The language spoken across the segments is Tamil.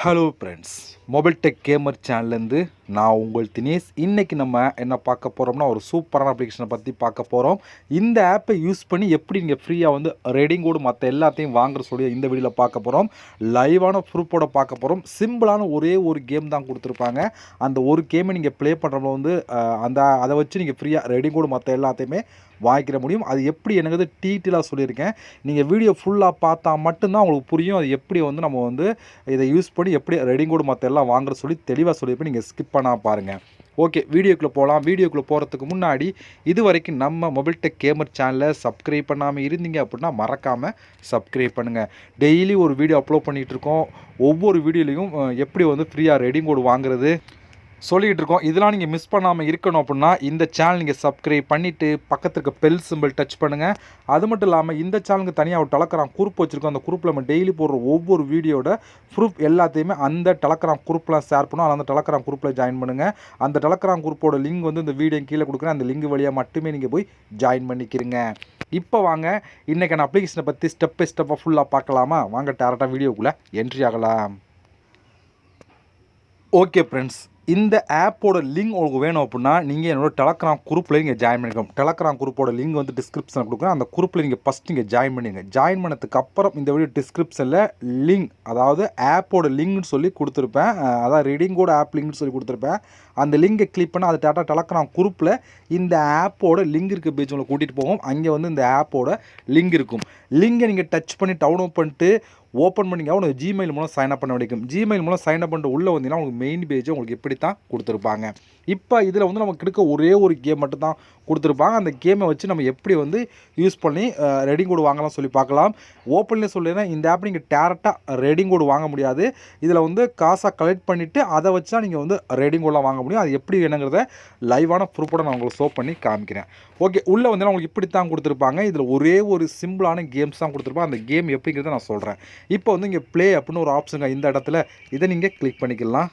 Hello friends, mobile tech gamer சேனல்லேருந்து நான் உங்கள் தினேஷ். இன்றைக்கி நம்ம என்ன பார்க்க போகிறோம்னா, ஒரு சூப்பரான அப்ளிகேஷனை பற்றி பார்க்க போகிறோம். இந்த ஆப்பை யூஸ் பண்ணி எப்படி நீங்கள் ஃப்ரீயாக வந்து ரெடிங் கோடு மற்ற எல்லாத்தையும் வாங்குற சொல்லி இந்த வீடியோவில் பார்க்க போகிறோம். லைவான ப்ரூஃபோட பார்க்க போகிறோம். சிம்பிளான ஒரே ஒரு கேம் தான் கொடுத்துருப்பாங்க. அந்த ஒரு கேமை நீங்கள் ப்ளே பண்ணுறப்ப வந்து அதை வச்சு நீங்கள் ஃப்ரீயாக ரெடிங் கோடு மற்ற எல்லாத்தையுமே வாங்கிக்கிற முடியும். அது எப்படி எனக்கு டீட்டெயிலாக சொல்லியிருக்கேன். நீங்கள் வீடியோ ஃபுல்லாக பார்த்தா மட்டும்தான் உங்களுக்கு புரியும். அது எப்படி வந்து நம்ம வந்து இதை யூஸ் பண்ணி எப்படி ரெடிங் கோடு மற்ற எல்லாம் வாங்குற சொல்லி தெளிவாக சொல்லியிருப்பேன். நீங்கள் ஸ்கிப் பண்ணால் பாருங்கள். ஓகே, வீடியோக்குள்ளே போகலாம். வீடியோக்குள்ளே போகிறதுக்கு முன்னாடி இது வரைக்கும் நம்ம மொபைல் டெக் கேமர் சேனலை சப்ஸ்கிரைப் பண்ணாமல் இருந்தீங்க அப்படின்னா மறக்காமல் சப்ஸ்கிரைப் பண்ணுங்கள். டெய்லி ஒரு வீடியோ அப்லோட் பண்ணிகிட்டு இருக்கோம். ஒவ்வொரு வீடியோலையும் எப்படி வந்து ஃப்ரீயாக ரெடிங் கோடு வாங்குறது சொல்லிகிட்டு இருக்கோம். இதெல்லாம் நீங்கள் மிஸ் பண்ணாமல் இருக்கணும் அப்படின்னா இந்த சேனல் நீங்கள் சப்ஸ்கிரைப் பண்ணிவிட்டு பக்கத்துக்கு இருக்க பெல் சிம்பிள் டச் பண்ணுங்கள். அது மட்டும் இல்லாமல் இந்த சேனலுக்கு தனியாக ஒரு டெலகிராம் குரூப் வச்சுருக்கோம். அந்த குரூப்பில் நம்ம டெய்லி போடுற ஒவ்வொரு வீடியோட ப்ரூஃப் எல்லாத்தையுமே அந்த டெலகிராம் குரூப்லாம் ஷேர் பண்ணுவோம். அந்த டெலகிராம் குரூப்பில் ஜாயின் பண்ணுங்கள். அந்த டெலகிராம் குரூப்போட லிங்க் வந்து இந்த வீடியோ கீழே கொடுக்குறேன். அந்த லிங்க் வழியாக மட்டுமே நீங்கள் போய் ஜாயின் பண்ணிக்கிறீங்க. இப்போ வாங்க இன்றைக்கான அப்ளிகேஷனை பற்றி ஸ்டெப் பை ஸ்டெப்பாக ஃபுல்லாக பார்க்கலாமா? வாங்க டேரெக்டாக வீடியோக்குள்ளே என்ட்ரி ஆகலாம். ஓகே ஃப்ரெண்ட்ஸ், இந்த ஆப்போட லிங்க் உங்களுக்கு வேணும் அப்படின்னா நீங்கள் என்னோட டெலகிராம் குரூப்பில் நீங்கள் ஜாயின் பண்ணிக்கணும். டெலகிராம் குரூப்போட லிங்க் வந்து டிஸ்கிரிப்ஷனில் கொடுக்குறேன். அந்த குரூப்பில் நீங்கள் ஃபஸ்ட் நீங்கள் ஜாயின் பண்ணிடுங்க. ஜாயின் பண்ணதுக்கு அப்புறம் இந்த வீடியோ டிஸ்கிரிப்ஷனில் லிங்க், அதாவது ஆப்போட லிங்க்னு சொல்லி கொடுத்துருப்பேன். அதாவது ரீடிங் கோட் ஆப் லிங்க்னு சொல்லி கொடுத்துருப்பேன். அந்த லிங்கை கிளிக் பண்ணால் அது டெலகிராம் குரூப்பில் இந்த ஆப்போட லிங்க் இருக்க பேஜ் உங்களை கூட்டிகிட்டு போகும். அங்கே வந்து இந்த ஆப்போட லிங்க் இருக்கும். லிங்கை நீங்கள் டச் பண்ணி டவுன்லோட் பண்ணிட்டு ஓப்பன் பண்ணிங்க உங்களுக்கு ஜிமெயில் மூலம் சைன்அப் பண்ண முடியும். ஜிமெயில் மூலம் சைன்அப் பண்ணிட்டு உள்ளே வந்தீங்கன்னா உங்களுக்கு மெயின் பேஜ் உங்களுக்கு எப்படி தான் கொடுத்துருப்பாங்க. இப்போ இதில் வந்து நமக்கு இருக்க ஒரே ஒரு கேம் மட்டும் தான் கொடுத்துருப்பாங்க. அந்த கேமை வச்சு நம்ம எப்படி வந்து யூஸ் பண்ணி ரெடிங் கோடு வாங்கலாம் சொல்லி பார்க்கலாம். ஓப்பன்லேயே சொல்லிடுறேன், இந்த ஆப் நீங்கள் டேரெக்டாக ரெடிங் கோடு வாங்க முடியாது. இதில் வந்து காசாக கலெக்ட் பண்ணிவிட்டு அதை வச்சு தான் நீங்கள் வந்து ரெடிங் கோடெலாம் வாங்க முடியும். அது எப்படி என்னங்கிறத லைவான ப்ரூஃபோட நான் உங்களுக்கு ஷோ பண்ணி காமிக்கிறேன். ஓகே, உள்ளே வந்தீங்கன்னா உங்களுக்கு இப்படி தான் கொடுத்துருப்பாங்க. இதில் ஒரே ஒரு சிம்பிளான கேம்ஸ் தான் கொடுத்துருப்பாங்க. அந்த கேம் எப்படிங்கிறத நான் சொல்கிறேன். இப்போ வந்து இங்கே ப்ளே அப்படின்னு ஒரு ஆப்ஷனுங்க இந்த இடத்துல, இதை நீங்கள் கிளிக் பண்ணிக்கலாம்.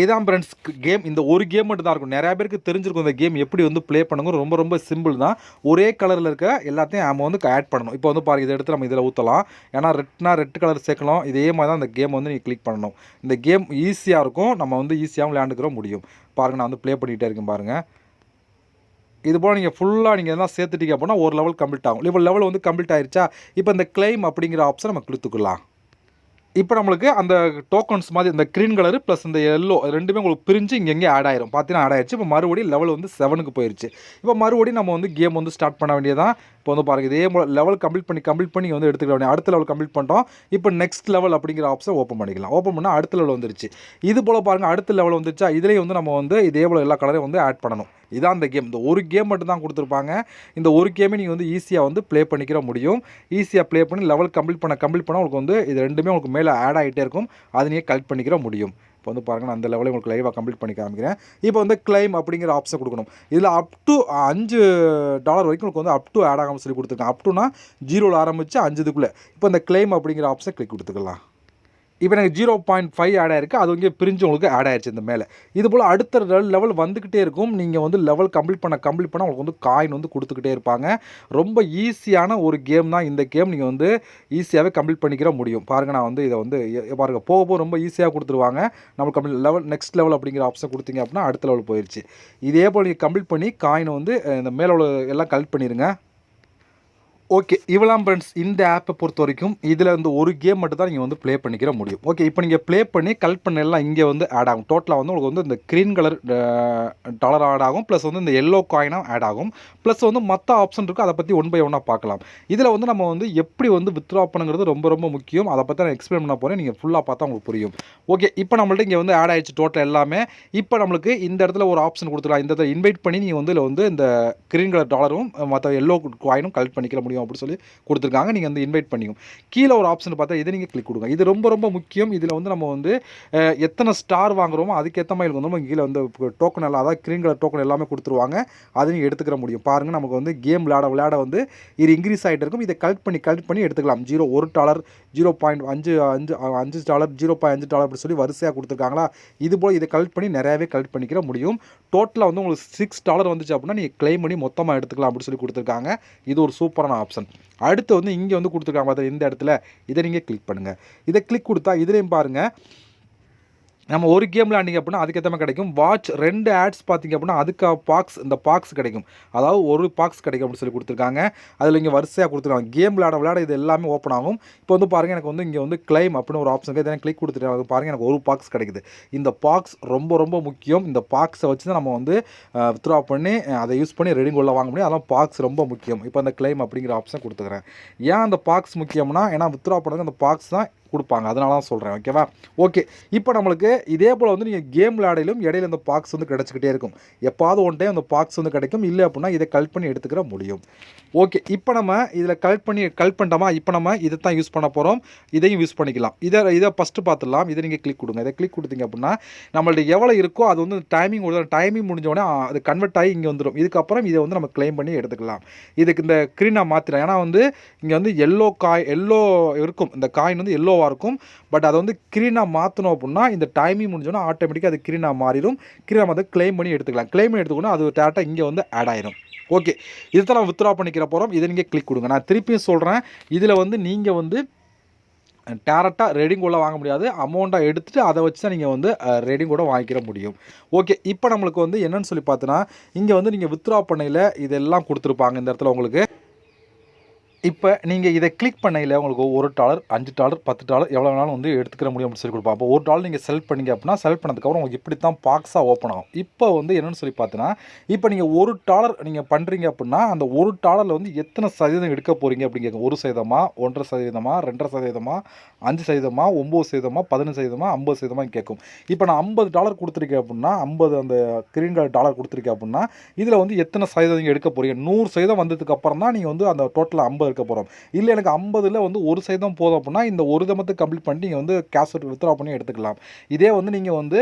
இதான் ஃப்ரெண்ட்ஸ் கேம். இந்த ஒரு கேம் மட்டும் தான் இருக்கும். நிறையா பேருக்கு தெரிஞ்சிருக்கும் இந்த கேம் எப்படி வந்து ப்ளே பண்ணுங்க. ரொம்ப ரொம்ப சிம்பிள் தான். ஒரே கலரில் இருக்க எல்லாத்தையும் நம்ம வந்து ஆட் பண்ணணும். இப்போ வந்து பாருங்கள், இதை எடுத்து நம்ம இதில் ஊற்றலாம். ஏன்னா ரெட் கலர் சேர்க்கணும். இதே மாதிரி தான் இந்த கேம் வந்து நீங்கள் கிளிக் பண்ணணும். இந்த கேம் ஈஸியாக இருக்கும். நம்ம வந்து ஈஸியாகவும் விளையாண்டுக்கிற முடியும். பாருங்கள், நான் வந்து ப்ளே பண்ணிகிட்டே இருக்கேன் பாருங்கள். இது போல் நீங்கள் ஃபுல்லாக நீங்கள் எதனா சேர்த்துட்டீங்க அப்படின்னா ஒரு லெவல் கம்ப்ளீட் ஆகும். இப்போ லெவல் வந்து கம்ப்ளீட் ஆயிடுச்சா? இப்போ இந்த கிளைம் அப்படிங்கிற ஆப்ஷன் நம்ம கொடுத்துக்கலாம். இப்போ நம்மளுக்கு அந்த டோக்கன்ஸ் மாதிரி இந்த க்ரீன் கலரு ப்ளஸ் இந்த எல்லோ ரெண்டுமே உங்களுக்கு பிரிஞ்சு இங்கே ஆட் ஆயிரும். பார்த்தீங்கன்னா ஆட் ஆயிடுச்சு. இப்போ மறுபடியும் லெவல் வந்து 7க்கு போயிடுச்சு. இப்போ மறுபடியும் நம்ம வந்து கேம் வந்து ஸ்டார்ட் பண்ண வேண்டியதான். இப்போ வந்து பாருங்கள், இதே லெவல் கம்ப்ளீட் பண்ணி வந்து எடுத்துக்க வேண்டிய அடுத்த லெவல் கம்ப்ளீட் பண்ணிட்டோம். இப்போ நெக்ஸ்ட் லெவல் அப்படிங்கிற ஆப்ஷன் ஓப்பன் பண்ணிக்கலாம். ஓப்பன் பண்ணால் அடுத்த லெவல் வந்துருச்சு. இது போல் பாருங்கள், அடுத்த லெவல் வந்துருச்சா? இதுலேயும் வந்து நம்ம வந்து இதே போல் எல்லா கலரையும் வந்து ஆட் பண்ணணும். இதான் அந்த கேம். இந்த ஒரு கேம் மட்டும் தான் கொடுத்துருப்பாங்க. இந்த ஒரு கேமே நீங்கள் வந்து ஈஸியாக வந்து ப்ளே பண்ணிக்கிற முடியும். ஈஸியாக ப்ளே பண்ணி லெவல் கம்ப்ளீட் பண்ண உங்களுக்கு வந்து இது ரெண்டுமே உங்களுக்கு மேலே ஆட் ஆகிட்டே இருக்கும். அதை நீங்கள் கலெக்ட் பண்ணிக்கிற முடியும். இப்போ வந்து பாருங்கள், நான் அந்த லெவலில் உங்களுக்கு லைவாக கம்ப்ளீட் பண்ணி காமிக்கிறேன். இப்போ வந்து கிளைம் அப்படிங்கிற ஆப்ஷன் கொடுக்கணும். இதில் அப் டு $5 வரைக்கும் உங்களுக்கு வந்து அப் டு ஆட் ஆகாமல் சொல்லி கொடுத்துருக்கேன். அப் டுனா 0ல் ஆரம்பித்து 5 இதுக்குள்ளே. இப்போ இந்த கிளைம் அப்படிங்கிற ஆப்ஷன் கிளிக் கொடுத்துக்கலாம். இப்போ எனக்கு 0.5 ஆட் ஆயிருக்கு. அது வந்து பிரிஞ்சு உங்களுக்கு ஆட் ஆயிடுச்சு இந்த மேலே. இது போல் அடுத்த லெவல் வந்துக்கிட்டே இருக்கும். நீங்கள் வந்து லெவல் கம்ப்ளீட் பண்ண உங்களுக்கு வந்து காயின் வந்து கொடுத்துக்கிட்டே இருப்பாங்க. ரொம்ப ஈஸியான ஒரு கேம் தான் இந்த கேம். நீங்கள் வந்து ஈஸியாகவே கம்ப்ளீட் பண்ணிக்கிற முடியும். பாருங்கள், நான் வந்து இதை வந்து பாருங்கள் போக ரொம்ப ஈஸியாக கொடுத்துருவாங்க. நம்ம கம்ப்ளீட் லெவல் நெக்ஸ்ட் லெவல் அப்படிங்கிற ஆப்ஷன் கொடுத்தீங்க அப்படின்னா அடுத்த லெவல் போயிடுச்சு. இதே போல் நீங்கள் கம்ப்ளீட் பண்ணி காயின் வந்து இந்த மேலே உள்ள எல்லாம் கலெக்ட் பண்ணிடுங்க. ஓகே, இவ்வளோதான் ஃப்ரெண்ட்ஸ் இந்த ஆப்பை பொறுத்த வரைக்கும். இதில் வந்து ஒரு கேம் மட்டும் தான் நீங்கள் வந்து ப்ளே பண்ணிக்கிற முடியும். ஓகே, இப்போ நீங்கள் ப்ளே பண்ணி கலெக்ட் பண்ண எல்லாம் இங்கே வந்து ஆட் ஆகும். டோட்டலாக வந்து உங்களுக்கு வந்து இந்த க்ரீன் கலர் டாலர் ஆட் ஆகும். ப்ளஸ் வந்து இந்த எல்லோ காயினும் ஆட் ஆகும். ப்ளஸ் வந்து மற்ற ஆப்ஷன் இருக்குது. அதை பற்றி ஒன் பை ஒன்னாக பார்க்கலாம். இதில் வந்து நம்ம வந்து எப்படி வந்து வித்ட்ரா பண்ணுங்கிறது ரொம்ப ரொம்ப முக்கியம். அதை பற்றி நான் எக்ஸ்பிளைன் பண்ண போகிறேன். நீங்கள் ஃபுல்லாக பார்த்தா உங்களுக்கு புரியும். ஓகே, இப்போ நம்மள்ட்ட இங்கே வந்து ஆட் ஆகிடுச்சு டோட்டல் எல்லாமே. இப்போ நம்மளுக்கு இந்த இடத்துல ஒரு ஆப்ஷன் கொடுத்துக்கலாம். இந்த இடத்துல இன்வைட் பண்ணி நீங்கள் வந்து இதில் வந்து இந்த க்ரீன் கலர் டாலரும் மற்ற எல்லோ காயினும் கலெக்ட் பண்ணிக்கிற முடியும் அப்படி சொல்லி கொடுத்துருக்காங்க. நீங்கள் வந்து இன்வைட் பண்ணிக்கும். கீழே ஒரு ஆப்ஷன் பார்த்தா இதை நீங்கள் கிளிக் கொடுங்க. இது ரொம்ப ரொம்ப முக்கியம். இதில் வந்து நம்ம வந்து எத்தனை ஸ்டார் வாங்குறோமோ அதுக்கேற்ற மாதிரி வந்து நம்ம கீழே வந்து டோக்கன் எல்லாம், அதாவது க்ரீன் கலர் டோக்கன் எல்லாமே கொடுத்துருவாங்க. அதை நீங்கள் எடுத்துக்கிற முடியும். பாருங்கள், நமக்கு வந்து கேம் விளையாட வந்து இது இன்க்ரீஸ் ஆகிட்டு இருக்கும். இதை கலெக்ட் பண்ணி எடுத்துக்கலாம். $1, $0.5 $0.5 அப்படி சொல்லி வரிசையாக கொடுத்துருக்காங்களா? இது போல் இதை கலெக்ட் பண்ணி நிறையாவே கலெக்ட் பண்ணிக்கிற முடியும். டோட்டலாக வந்து உங்களுக்கு $6 வந்துச்சு அப்படின்னா நீங்கள் கிளைம் பண்ணி மொத்தமாக எடுத்துக்கலாம் அப்படி சொல்லி கொடுத்துருக்காங்க. இது ஒரு சூப்பரான ஆப்ஷன். ஆப்ஷன். அடுத்து வந்து இங்கே வந்து கொடுத்துருக்காங்க பார்த்தா இந்த இடத்துல இதை நீங்கள் கிளிக் பண்ணுங்கள். இதை கிளிக் கொடுத்தா இதுலேயும் பாருங்கள் நம்ம ஒரு கேம் விளையாண்டிங்க அப்படின்னா அதுக்கேற்ற மாதிரி கிடைக்கும். வாட்ச் 2 ஆட்ஸ் பார்த்திங்க அப்படின்னா அதுக்கு இந்த பாக்ஸ் கிடைக்கும். அதாவது ஒரு பாக்ஸ் கிடைக்கும் அப்படின்னு சொல்லி கொடுத்துருக்காங்க. அதில் இங்கே வரிசையாக கொடுத்துருக்காங்க. கேம் விளையாட இது எல்லாமே ஓப்பன் ஆகும். இப்போ வந்து பாருங்கள் எனக்கு வந்து இங்கே வந்து கிளைம் அப்படின்னு ஒரு ஆப்ஷன் இருக்குது. இதை கிளிக் கொடுத்துட்டு அது பாருங்கள் எனக்கு ஒரு பாக்ஸ் கிடைக்குது. இந்த பாக்ஸ் ரொம்ப ரொம்ப முக்கியம். இந்த பாக்ஸை வச்சு தான் நம்ம வந்து வித்ட்ரா பண்ணி அதை யூஸ் பண்ணி ரெடிங் உள்ள வாங்க முடியும். அதெல்லாம் பாக்ஸ் ரொம்ப முக்கியம். இப்போ அந்த கிளைம் அப்படிங்கிற ஆப்ஷன் கொடுத்துக்கிறேன். ஏன் அந்த பாக்ஸ் முக்கியம்னா ஏன்னா வித்ட்ரா பண்ணுறது அந்த பாக்ஸ் தான் கொடுப்பாங்க. அதனால தான் சொல்கிறேன். ஓகேவா? ஓகே. இப்போ நம்மளுக்கு இதே போல் வந்து நீங்கள் கேம் விளையாடையிலும் இடையில இந்த பாக்ஸ் வந்து கிடச்சிக்கிட்டே இருக்கும். எப்பாவது ஒன் டைம் அந்த பாக்ஸ் வந்து கிடைக்கும். இல்லை அப்படின்னா இதை கலெக்ட் பண்ணி எடுத்துக்கிற முடியும். ஓகே. இப்போ நம்ம இதில் கலெக்ட் பண்ணிட்டோமா? இப்போ நம்ம இதை தான் யூஸ் பண்ண போகிறோம். இதையும் யூஸ் பண்ணிக்கலாம். இதை ஃபஸ்ட்டு பார்த்துடலாம். இதை நீங்கள் கிளிக் கொடுங்க. இதை கிளிக் கொடுத்தீங்க அப்படின்னா நம்மள்ட்ட எவ்வளோ இருக்கோ அது வந்து டைமிங் முடிஞ்சோடனே அது கன்வெர்ட் ஆகி இங்கே வந்துடும். இதுக்கப்புறம் இதை வந்து நம்ம கிளைம் பண்ணி எடுத்துக்கலாம். இதுக்கு இந்த ஸ்க்ரீனை மாற்றிடலாம். ஏன்னா வந்து இங்கே வந்து எல்லோ இருக்கும். இந்த காயின் வந்து எல்லோ இருக்கும். பட் அதை வந்து கிரீனாக மாற்றணும் அப்படின்னா இந்த டைமிங் முடிஞ்சோன்னா ஆட்டோமேட்டிக்காக அது கிரீனாக மாறிடும். கிரீனாக வந்து கிளைம் பண்ணி எடுத்துக்கலாம். கிளைம் பண்ணி எடுத்துக்கணும் அது டேரெக்டாக இங்கே வந்து ஆட் ஆயிடும். ஓகே. இதை தான் நம்ம வித்ட்ரா பண்ணிக்கிற போகிறோம். இதை நீங்கள் கிளிக் கொடுங்க. நான் திருப்பியும் சொல்கிறேன். இதில் வந்து நீங்கள் வந்து டேரெக்டாக ரெடிங் கூட வாங்க முடியாது. அமௌண்ட்டாக எடுத்துகிட்டு அதை வச்சு தான் நீங்கள் வந்து ரெடிங் கூட வாங்கிக்கிற முடியும். ஓகே. இப்போ நம்மளுக்கு வந்து என்னென்னு சொல்லி பார்த்தோன்னா இங்கே வந்து நீங்கள் வித்ட்ரா பண்ணையில் இதெல்லாம் கொடுத்துருப்பாங்க இந்த இடத்துல உங்களுக்கு. இப்போ நீங்கள் இதை கிளிக் பண்ணையில் உங்களுக்கு $1, $5, $10 எவ்வளோ வேணாலும் வந்து எடுத்துக்கிற முடியும் அப்படின்னு சொல்லி கொடுப்போம். அப்போ $1 நீங்கள் செலக்ட் பண்ணிங்க அப்படின்னா செலக்ட் பண்ணதுக்கப்புறம் உங்களுக்கு இப்படி தான் பாக்ஸாக ஓப்பன் ஆகும். இப்போ வந்து என்னென்னு சொல்லி பார்த்தோன்னா இப்போ நீங்கள் $1 நீங்கள் பண்ணுறீங்க அப்படின்னா அந்த $1 வந்து எத்தனை சதவீதம் எடுக்க போகிறீங்க அப்படின்னு கேட்கும். 1%, 1.5%, 2.5%, 5%, 9%, 15%, 50% கேட்கும். இப்போ நான் $50 கொடுத்துருக்கேன் அப்படின்னா 50 அந்த கிரீன் கலர் டாலர் கொடுத்துருக்கேன் அப்படின்னா இதில் வந்து எத்தனை சதவீதம் நீங்கள் எடுக்க போகிறீங்க? 100% வந்ததுக்கு அப்புறம் தான் நீங்கள் வந்து அந்த டோட்டல் 50 இருக்க போகிறோம். இல்லை எனக்கு 50ல் வந்து 1% போதும் அப்படின்னா இந்த ஒரு தமத்தை கம்ப்ளீட் பண்ணிட்டு நீங்கள் வந்து கேஷ் வித்ட்ரா பண்ணி எடுத்துக்கலாம். இதே வந்து நீங்கள் வந்து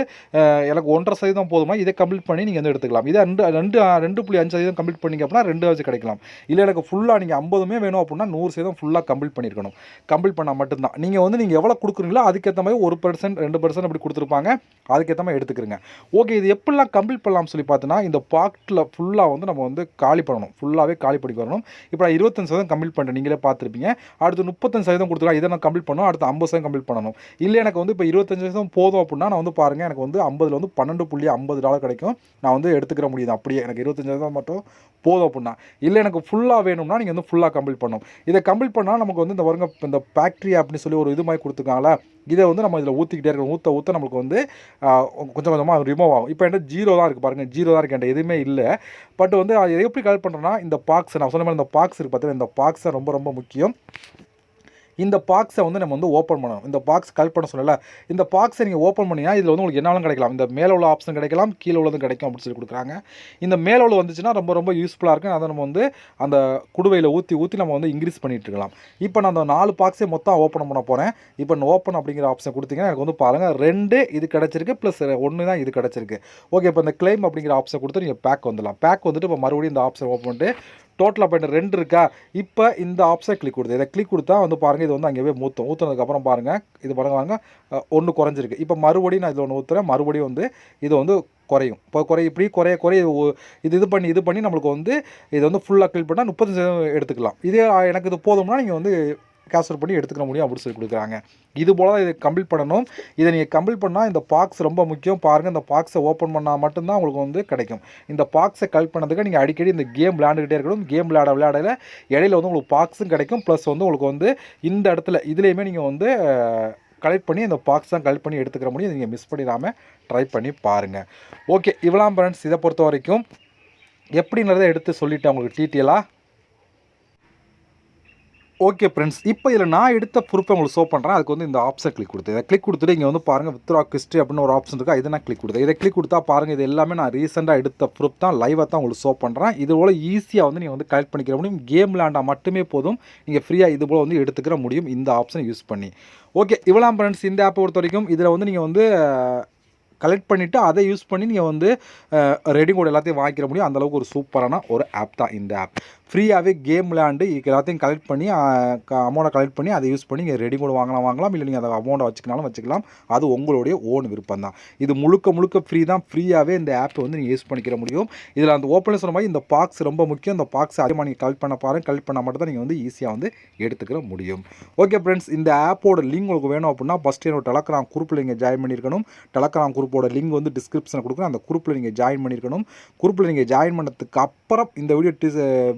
எனக்கு 1.5% போதுமா இதை கம்ப்ளீட் பண்ணி நீங்கள் வந்து எடுத்துக்கலாம். இதே 2.5% கம்ப்ளீட் பண்ணிங்க அப்படின்னா 2 கிடைக்கலாம். இல்லை எனக்கு ஃபுல்லாக நீங்கள் 50மே வேணும் அப்படின்னா 100% ஃபுல்லாக கம்ப்ளீட் பண்ணியிருக்கணும். கம்ப்ளீட் பண்ணால் மட்டும்தான் நீங்கள் வந்து நீங்கள் எவ்வளோ கொடுக்குறீங்களோ அதுக்கேற்ற மாதிரி 1%, 2% அப்படி கொடுத்துருப்பாங்க. அதுக்கேற்ற மாதிரி எடுத்துக்கிறங்க. ஓகே. இது எப்படிலாம் கம்ப்ளீட் பண்ணலாம்னு சொல்லி பார்த்தோன்னா இந்த பாக்ட்டில் ஃபுல்லாக வந்து நம்ம வந்து காலி பண்ணணும். ஃபுல்லாகவே காலி பண்ணி வரணும். இப்போ நான் 25% கம்ப்ளீட் பண்ணுறேன். நீங்களே பார்த்துருப்பீங்க. அடுத்து 35% கொடுத்துருக்கா. இதை நான் கம்ப்ளீட் பண்ணணும். அடுத்து 50% கம்ப்ளீட் பண்ணணும். இல்லை எனக்கு வந்து இப்போ 25% போதும் அப்படின்னா நான் வந்து பாருங்கள் எனக்கு வந்து 50ல் வந்து $12.50 கிடைக்கும். நான் வந்து எடுத்துக்கிற முடியுது. அப்படியே எனக்கு 25% மட்டும் போதும் அப்படின்னா. இல்லை எனக்கு ஃபுல்லாக வேணும்னா நீங்கள் வந்து ஃபுல்லாக கம்ப்ளீட் பண்ணணும். இதை கம்ப்ளீட் பண்ணால் நமக்கு வந்து இந்த ஃபேக்ட்ரி அப்படின்னு சொல்லி ஒரு இது மாதிரி கொடுத்துருக்காங்களா இதை வந்து நம்ம இதில் ஊற்றிக்கிட்டே இருக்கணும். ஊற்ற நம்மளுக்கு வந்து கொஞ்சம் கொஞ்சமாக ரிமூவ் ஆகும். இப்போ என்கிட்ட 0 தான் இருக்குது பாருங்கள். 0 தான் இருக்குது. என்கிட்ட எதுவுமே இல்லை. பட் வந்து அதை எப்படி கலெக்ட் பண்ணுறேன்னா இந்த பாக்ஸ் நான் சொன்ன மாதிரி இந்த பாக்ஸ் இருக்குது பார்த்தீங்கன்னா இந்த பாக்ஸை ரொம்ப ரொம்ப முக்கியம். இந்த பாக்ஸை வந்து நம்ம வந்து ஓப்பன் பண்ணணும். இந்த பாக்ஸ் கலெக்ட் பண்ண சொல்லல. இந்த பாக்ஸை நீங்கள் ஓப்பன் பண்ணிங்கன்னா இதில் வந்து உங்களுக்கு என்னாலும் கிடைக்கலாம். இந்த மேலே உள்ள ஆப்ஷன் கிடைக்கலாம், கீழே உள்ளதும் கிடைக்கும் அப்படின்னு சொல்லி கொடுக்குறாங்க. இந்த மேலே உள்ள வந்துச்சுன்னா ரொம்ப ரொம்ப யூஸ்ஃபுல்லாக இருக்கும். அதை நம்ம வந்து அந்த குடுவையில் ஊற்றி நம்ம வந்து இன்க்ரீஸ் பண்ணிட்டு இருக்கலாம். இப்போ நான் அந்த 4 பாக்ஸை மொத்தம் ஓப்பன் பண்ண போகிறேன். இப்போ ஓப்பன் அப்படிங்கிற ஆப்ஷன் கொடுத்தீங்கன்னா எனக்கு வந்து பாருங்கள் 2 இது கிடச்சிருக்கு ப்ளஸ் 1 தான் இது கிடச்சிருக்கு. ஓகே. இப்போ இந்த கிளைம் அப்படிங்கிற ஆப்ஷன் கொடுத்து நீங்கள் பேக் வந்துடலாம். பேக் வந்துட்டு இப்போ மறுபடியும் இந்த ஆப்ஷன் ஓப்பன் பண்ணிட்டு டோட்டலாக போய்ட்டு 2 இருக்கா. இப்போ இந்த ஆப்ஷன் கிளிக் கொடுத்து இதை கிளிக் கொடுத்தா வந்து பாருங்கள் இது வந்து அங்கேயே ஊற்றுனதுக்கப்புறம் பாருங்கள் இது பாருங்கள் 1 குறைஞ்சிருக்கு. இப்போ மறுபடியும் நான் இதில் 1 ஊற்றுறேன். மறுபடியும் வந்து இது வந்து குறையும். இப்போ இப்படி குறைய இது பண்ணி நம்மளுக்கு வந்து இது வந்து ஃபுல்லாக கிளிக் பண்ணால் 30% எடுத்துக்கலாம். இதே எனக்கு இது போதும்னா நீங்கள் வந்து கேன்சல் பண்ணி எடுத்துக்க முடியும் அப்படின்னு சொல்லி கொடுக்குறாங்க. இது போல் தான் இதை கம்ப்ளீட் பண்ணணும். இதை நீங்கள் கம்ப்ளீட் பண்ணால் இந்த பாக்ஸ் ரொம்ப முக்கியம். பாருங்கள் இந்த பாக்ஸை ஓப்பன் பண்ணால் மட்டும்தான் உங்களுக்கு வந்து கிடைக்கும். இந்த பாக்ஸை கலெக்ட் பண்ணதுக்கு நீங்கள் அடிக்கடி இந்த கேம் விளையாண்டுக்கிட்டே இருக்கணும். கேம் விளையாடையில் இடையில வந்து உங்களுக்கு பாக்ஸும் கிடைக்கும். ப்ளஸ் வந்து உங்களுக்கு வந்து இந்த இடத்துல இதுலேயுமே நீங்கள் வந்து கலெக்ட் பண்ணி இந்த பாக்ஸ் தான் கலெக்ட் பண்ணி எடுத்துக்கிற முடியும். நீங்கள் மிஸ் பண்ணிடாமல் ட்ரை பண்ணி பாருங்கள். ஓகே. இவ்வளோ ஃப்ரெண்ட்ஸ் இதை பொறுத்த வரைக்கும் எப்படிங்கிறத எடுத்து சொல்லிவிட்டேன் உங்களுக்கு டீட்டெயிலாக. Okay friends. இப்போ இதில் நான் எடுத்த ப்ரூஃபை உங்களுக்கு ஷோ பண்ணுறேன். அதுக்கு வந்து இந்த ஆப்ஷன் கிளிக் கொடுத்து இதை கிளிக் கொடுத்துட்டு இங்கே வந்து பாருங்கள் வித்ட்ரா ஹிஸ்ட்ரி அப்படின்னு ஒரு ஆப்ஷன் இருக்கா. இதை நான் கிளிக் கொடுத்தேன். இதை கிளிக் கொடுத்தா பாருங்கள் இது எல்லாமே நான் ரீசெண்டாக எடுத்த ப்ரூஃப் தான் லைவாக தான் உங்களுக்கு ஷோ பண்ணுறேன். இது போல் ஈஸியாக வந்து நீங்கள் வந்து கலெக்ட் பண்ணிக்கிற முடியும். கேம் விளையாண்டால் மட்டுமே போதும். நீங்கள் ஃப்ரீயாக இது போல் வந்து எடுத்துக்கிற முடியும் இந்த ஆப்ஷனை யூஸ் பண்ணி. ஓகே. இவ்வளோ ஃப்ரெண்ட்ஸ் இந்த ஆப்பை பொறுத்த வரைக்கும் இதில் வந்து நீங்கள் வந்து கலெக்ட் பண்ணிவிட்டு அதை யூஸ் பண்ணி நீங்கள் வந்து ரெடி கோட் எல்லாத்தையும் வாங்கிக்கிற முடியும். அந்தளவுக்கு ஒரு சூப்பரான ஒரு ஆப் தான் இந்த ஆப். ஃப்ரீயாகவே கேம் விளையாண்டு எல்லாத்தையும் கலெக்ட் பண்ணி அமௌண்ட்டை கலெக்ட் பண்ணி அதை யூஸ் பண்ணி நீங்கள் ரெடி மோட் வாங்கலாம் இல்லை நீங்கள் அதை அமௌண்ட்டை வச்சுக்கலாம். அது உங்களுடைய ஓன் விருப்பம் தான். இது முழுக்க ஃப்ரீ தான். ஃப்ரீயாகவே இந்த ஆப்பை வந்து நீங்கள் யூஸ் பண்ணிக்கிற முடியும். இதில் அந்த ஓப்பனில் சொன்ன மாதிரி இந்த பாக்ஸ் ரொம்ப முக்கியம். இந்த பாக்ஸ் அதிகமாக நீங்கள் கலெக்ட் பண்ண பாருங்கள். கலெக்ட் பண்ணால் மட்டும் தான் நீங்கள் வந்து ஈஸியாக வந்து எடுத்துக்கிற முடியும். ஓகே ஃப்ரெண்ட்ஸ், இந்த ஆப்போட லிங்க் உங்களுக்கு வேணும் அப்படின்னா ஃபஸ்ட்டு என்னோட டெலகிராம் குரூப்பில் நீங்கள் ஜாயின் பண்ணியிருக்கணும். டெலகிராம் குரூப்போட லிங்க் வந்து டிஸ்கிரிப்ஷனில் கொடுக்குறேன். அந்த குரூப்பில் நீங்கள் ஜாயின் பண்ணியிருக்கணும். குரூப்பில் நீங்கள் ஜாயின் பண்ணதுக்கு அப்புறம் இந்த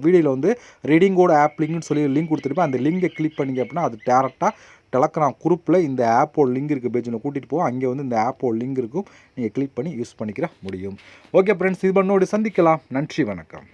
வீடியோவில் வந்து ரெடிங் கோட் ஆப் லிங்க்னு சொல்லி லிங்க் கொடுத்துருப்பேன். அந்த லிங்கை கிளிக் பண்ணிங்க அப்படின்னா அது டேரெக்டாக டெலகிராம் குரூப்பில் இந்த ஆப்போட லிங்க் இருக்குது பேஜ் ஒன்று கூட்டிகிட்டு போவோம். அங்கே வந்து இந்த ஆப்போட லிங்க் இருக்கும். நீங்கள் கிளிக் பண்ணி யூஸ் பண்ணிக்கிற முடியும். ஓகே ஃப்ரெண்ட்ஸ், இது பண்ணோடு சந்திக்கலாம். நன்றி, வணக்கம்.